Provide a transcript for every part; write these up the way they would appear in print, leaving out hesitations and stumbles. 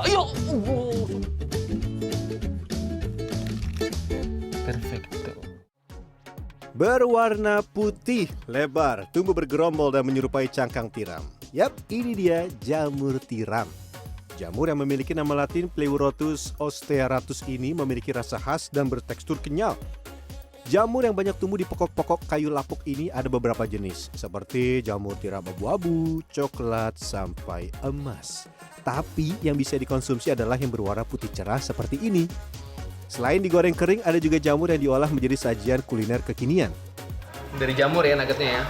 Ayo. Perfecto. Berwarna putih, lebar, tumbuh bergerombol dan menyerupai cangkang tiram. Yap, ini dia jamur tiram. Jamur yang memiliki nama latin Pleurotus ostearatus ini memiliki rasa khas dan bertekstur kenyal. Jamur yang banyak tumbuh di pokok-pokok kayu lapuk ini ada beberapa jenis, seperti jamur tiram abu-abu, coklat, sampai emas. Tapi yang bisa dikonsumsi adalah yang berwarna putih cerah seperti ini. Selain digoreng kering, ada juga jamur yang diolah menjadi sajian kuliner kekinian. Dari jamur ya nuggetnya ya.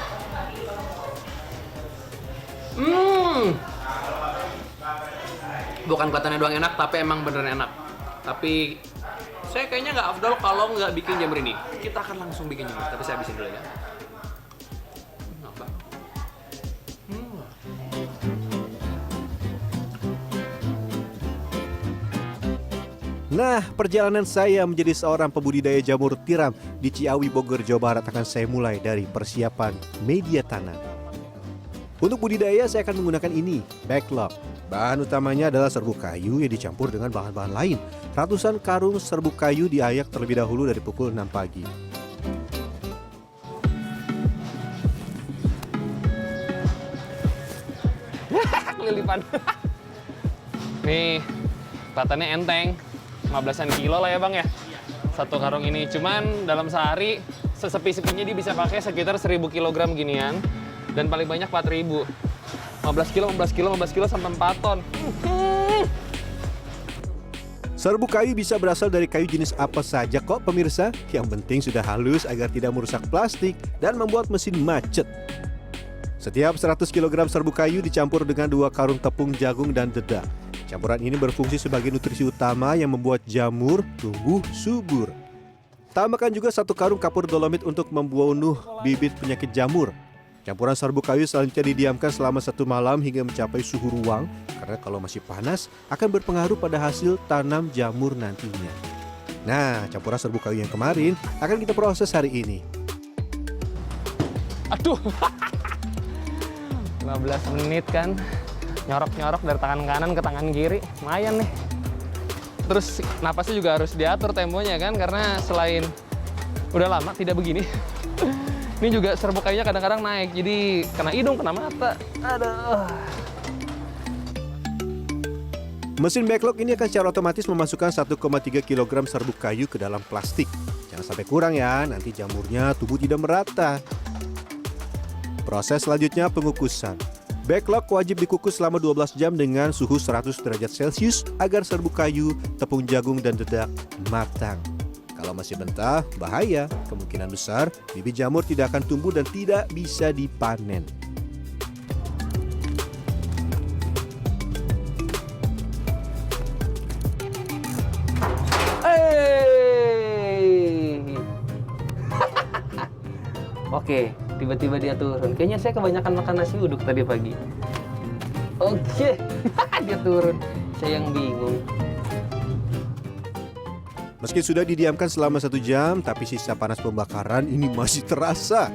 Bukan katanya doang enak, tapi emang beneran enak. Tapi saya kayaknya nggak afdol kalau nggak bikin jamur ini. Kita akan langsung bikin jamur, tapi saya habisin dulu ya. Apa? Nah, perjalanan saya menjadi seorang pembudidaya jamur tiram di Ciawi, Bogor, Jawa Barat akan saya mulai dari persiapan media tanam. Untuk budidaya saya akan menggunakan ini, backlog. Bahan utamanya adalah serbuk kayu yang dicampur dengan bahan-bahan lain. Ratusan karung serbuk kayu diayak terlebih dahulu dari pukul 6 pagi. Kelilipan. Nih, kelihatannya enteng. 15-an kilo lah ya bang ya. Satu karung ini. Cuman dalam sehari, sesepi-sepinya dia bisa pakai sekitar 1000 kg ginian. Dan paling banyak 4000. 15 kilo sampai 4 ton. Serbuk kayu bisa berasal dari kayu jenis apa saja kok pemirsa. Yang penting sudah halus agar tidak merusak plastik dan membuat mesin macet. Setiap 100 kg serbuk kayu dicampur dengan 2 karung tepung jagung dan dedak. Campuran ini berfungsi sebagai nutrisi utama yang membuat jamur tumbuh subur. Tambahkan juga 1 karung kapur dolomit untuk membunuh bibit penyakit jamur. Campuran serbuk kayu selanjutnya didiamkan selama 1 malam hingga mencapai suhu ruang, karena kalau masih panas akan berpengaruh pada hasil tanam jamur nantinya. Nah, campuran serbuk kayu yang kemarin akan kita proses hari ini. Aduh. 15 menit kan. Nyorok-nyorok dari tangan kanan ke tangan kiri. Lumayan nih. Terus napasnya juga harus diatur temponya kan, karena selain udah lama tidak begini. Ini juga serbuk kayunya kadang-kadang naik, jadi kena hidung, kena mata. Aduh. Mesin backlog ini akan secara otomatis memasukkan 1,3 kg serbuk kayu ke dalam plastik. Jangan sampai kurang ya, nanti jamurnya tumbuh tidak merata. Proses selanjutnya pengukusan. Backlog wajib dikukus selama 12 jam dengan suhu 100 derajat Celcius agar serbuk kayu, tepung jagung, dan dedak matang. Kalau masih mentah, bahaya. Kemungkinan besar bibit jamur tidak akan tumbuh dan tidak bisa dipanen. Oke, tiba-tiba dia turun. Kayaknya saya kebanyakan makan nasi uduk tadi pagi. Oke, dia turun. Saya yang bingung. Meski sudah didiamkan selama 1 jam, tapi sisa panas pembakaran ini masih terasa.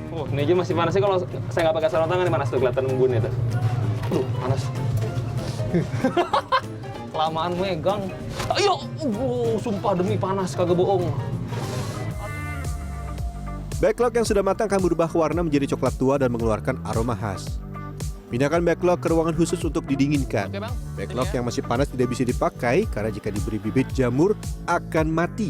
Oh, ini aja masih panas sih kalau saya nggak pakai sarung tangan, ini panas tuh, kelihatan embunnya tuh. Panas. Kelamaan megang. Ayo, sumpah demi panas, kagak bohong. Backlog yang sudah matang akan berubah warna menjadi coklat tua dan mengeluarkan aroma khas. Pindahkan backlog ke ruangan khusus untuk didinginkan. Oke, Bang. Backlog yang masih panas tidak bisa dipakai karena jika diberi bibit jamur akan mati.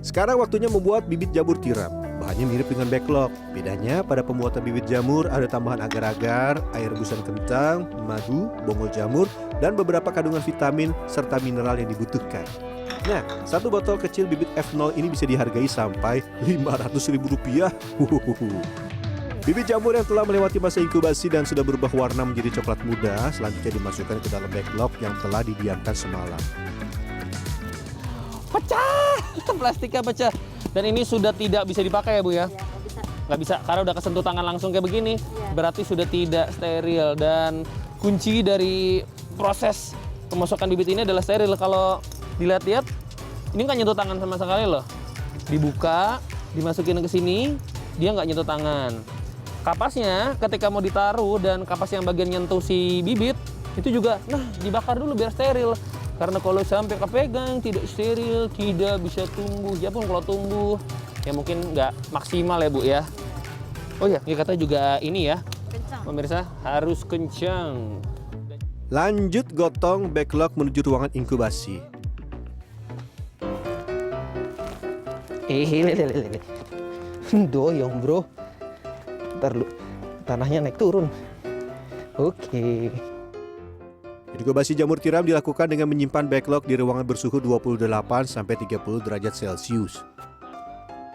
Sekarang waktunya membuat bibit jamur tiram. Bahannya mirip dengan backlog. Bedanya pada pembuatan bibit jamur ada tambahan agar-agar, air rebusan kentang, madu, bonggol jamur, dan beberapa kandungan vitamin serta mineral yang dibutuhkan. Nah, 1 botol kecil bibit F0 ini bisa dihargai sampai Rp500.000. Bibit jamur yang telah melewati masa inkubasi dan sudah berubah warna menjadi coklat muda, selanjutnya dimasukkan ke dalam backlog yang telah didiamkan semalam. Pecah! Plastiknya pecah. Dan ini sudah tidak bisa dipakai ya Bu ya? Nggak bisa, karena udah kesentuh tangan langsung kayak begini. Berarti sudah tidak steril. Dan kunci dari proses pemasukan bibit ini adalah steril. Kalau dilihat-lihat, ini nggak nyentuh tangan sama sekali loh. Dibuka, dimasukin ke sini, dia nggak nyentuh tangan. Kapasnya ketika mau ditaruh dan kapas yang bagian nyentuh si bibit, Itu juga, nah dibakar dulu biar steril. Karena kalau sampai kepegang tidak steril, tidak bisa tumbuh. Ya pun kalau tumbuh, ya mungkin nggak maksimal ya Bu ya. Oh ya, kata juga ini ya, Kencang. pemirsa harus kencang. Lanjut gotong backlog menuju ruangan inkubasi. Lele. Doyong bro. Ntar lu, tanahnya naik turun. Oke. Inkubasi jamur tiram dilakukan dengan menyimpan backlog di ruangan bersuhu 28-30 derajat Celcius.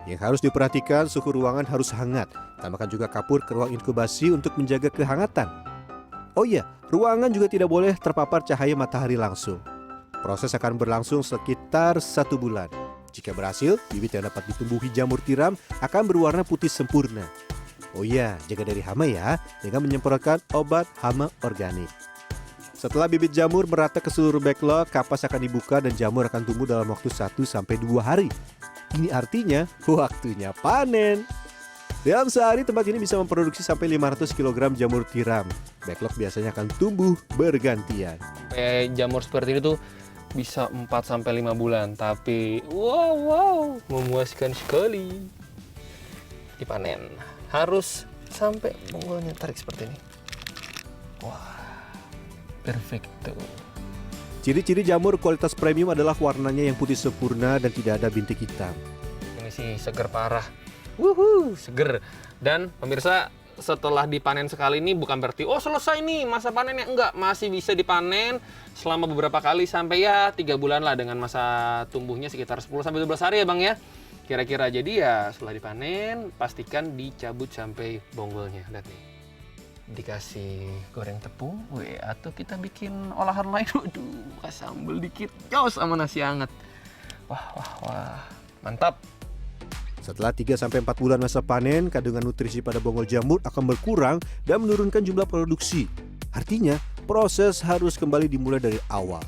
Yang harus diperhatikan, suhu ruangan harus hangat. Tambahkan juga kapur ke ruang inkubasi untuk menjaga kehangatan. Oh iya, ruangan juga tidak boleh terpapar cahaya matahari langsung. Proses akan berlangsung sekitar 1 bulan. Jika berhasil, bibit yang dapat ditumbuhi jamur tiram akan berwarna putih sempurna. Oh iya, jaga dari hama ya, dengan menyemprotkan obat hama organik. Setelah bibit jamur merata ke seluruh backlog, kapas akan dibuka dan jamur akan tumbuh dalam waktu 1-2 hari. Ini artinya waktunya panen. Dalam sehari tempat ini bisa memproduksi sampai 500 kg jamur tiram. Backlog biasanya akan tumbuh bergantian. Jamur seperti ini tuh bisa 4-5 bulan, tapi wow, memuaskan sekali. Dipanen. Harus sampai bonggolnya tarik seperti ini. Wah. Perfecto. Ciri-ciri jamur kualitas premium adalah warnanya yang putih sempurna dan tidak ada bintik hitam. Ini sih seger parah. Wuhu, seger. Dan pemirsa, setelah dipanen sekali ini bukan berarti oh selesai nih masa panennya, enggak, masih bisa dipanen selama beberapa kali sampai ya 3 bulan lah, dengan masa tumbuhnya sekitar 10-12 hari ya Bang ya. Kira-kira. Jadi ya setelah dipanen pastikan dicabut sampai bonggolnya. Lihat nih. Dikasih goreng tepung, atau kita bikin olahan lain, waduh, sambal dikit, jos sama nasi hangat. Wah, mantap. Setelah 3-4 bulan masa panen, kandungan nutrisi pada bonggol jamur akan berkurang dan menurunkan jumlah produksi. Artinya, proses harus kembali dimulai dari awal.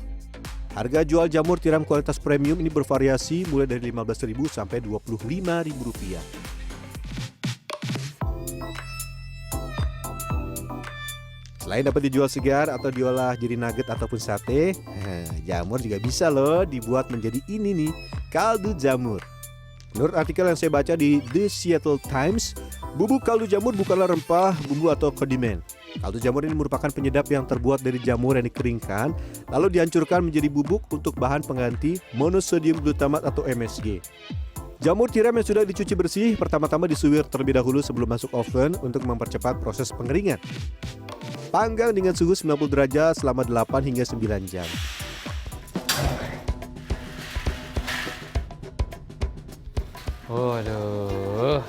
Harga jual jamur tiram kualitas premium ini bervariasi mulai dari Rp15.000 sampai Rp25.000. Selain dapat dijual segar atau diolah jadi nugget ataupun sate, jamur juga bisa loh dibuat menjadi ini nih, kaldu jamur. Menurut artikel yang saya baca di The Seattle Times, bubuk kaldu jamur bukanlah rempah, bumbu atau kondimen. Kaldu jamur ini merupakan penyedap yang terbuat dari jamur yang dikeringkan, lalu dihancurkan menjadi bubuk untuk bahan pengganti monosodium glutamat atau MSG. Jamur tiram yang sudah dicuci bersih, pertama-tama disuwir terlebih dahulu sebelum masuk oven untuk mempercepat proses pengeringan. Panggang dengan suhu 90 derajat selama 8 hingga 9 jam. Waduh.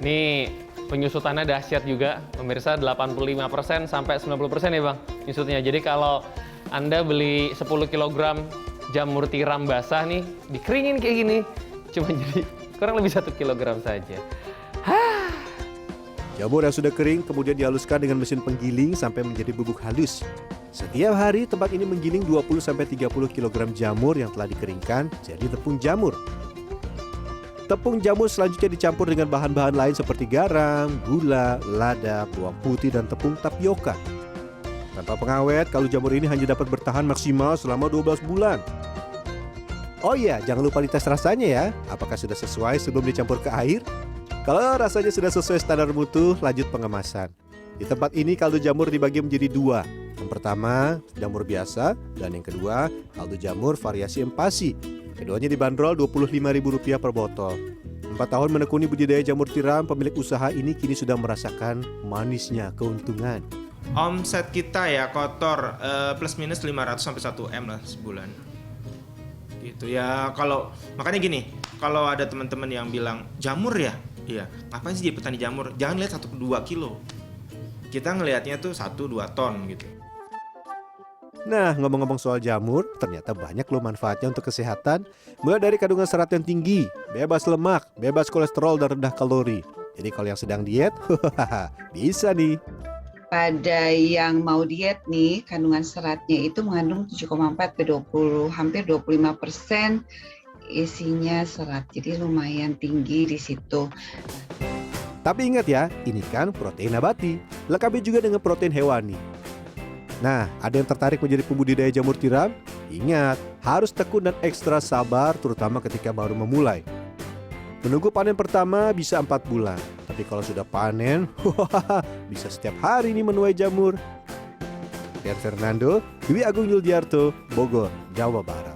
Ini penyusutannya dahsyat juga. Pemirsa 85% sampai 90% ya Bang nyusutnya. Jadi kalau Anda beli 10 kg jamur tiram basah nih, dikeringin kayak gini, cuma jadi kurang lebih 1 kg saja. Jamur yang sudah kering kemudian dihaluskan dengan mesin penggiling sampai menjadi bubuk halus. Setiap hari tempat ini menggiling 20-30 kg jamur yang telah dikeringkan jadi tepung jamur. Tepung jamur selanjutnya dicampur dengan bahan-bahan lain seperti garam, gula, lada, bawang putih, dan tepung tapioka. Tanpa pengawet, kaldu jamur ini hanya dapat bertahan maksimal selama 12 bulan. Oh iya, jangan lupa dites rasanya ya. Apakah sudah sesuai sebelum dicampur ke air? Kalau rasanya sudah sesuai standar mutu, lanjut pengemasan. Di tempat ini kaldu jamur dibagi menjadi 2. Yang pertama, jamur biasa, dan yang kedua, kaldu jamur variasi empasi. Keduanya dibanderol Rp25.000 per botol. 4 tahun menekuni budidaya jamur tiram, pemilik usaha ini kini sudah merasakan manisnya keuntungan. Omset kita ya kotor plus minus 500 sampai 1 M lah sebulan. Gitu ya. Kalau makanya gini, kalau ada teman-teman yang bilang jamur ya, iya, ngapain sih jadi petani jamur? Jangan lihat 1-2 kilo. Kita ngelihatnya tuh 1-2 ton gitu. Nah, ngomong-ngomong soal jamur, ternyata banyak loh manfaatnya untuk kesehatan. Mulai dari kandungan serat yang tinggi, bebas lemak, bebas kolesterol, dan rendah kalori. Jadi kalau yang sedang diet, bisa nih. Pada yang mau diet nih, kandungan seratnya itu mengandung 7,4 ke 20, hampir 25% isinya serat. Jadi lumayan tinggi di situ. Tapi ingat ya, ini kan protein nabati. Lengkapi juga dengan protein hewani. Nah, ada yang tertarik menjadi pembudidaya jamur tiram? Ingat, harus tekun dan ekstra sabar terutama ketika baru memulai. Menunggu panen pertama bisa 4 bulan, tapi kalau sudah panen, bisa setiap hari nih menuai jamur. Rian Fernando, Dwi Agung Yuldiarto, Bogor, Jawa Barat.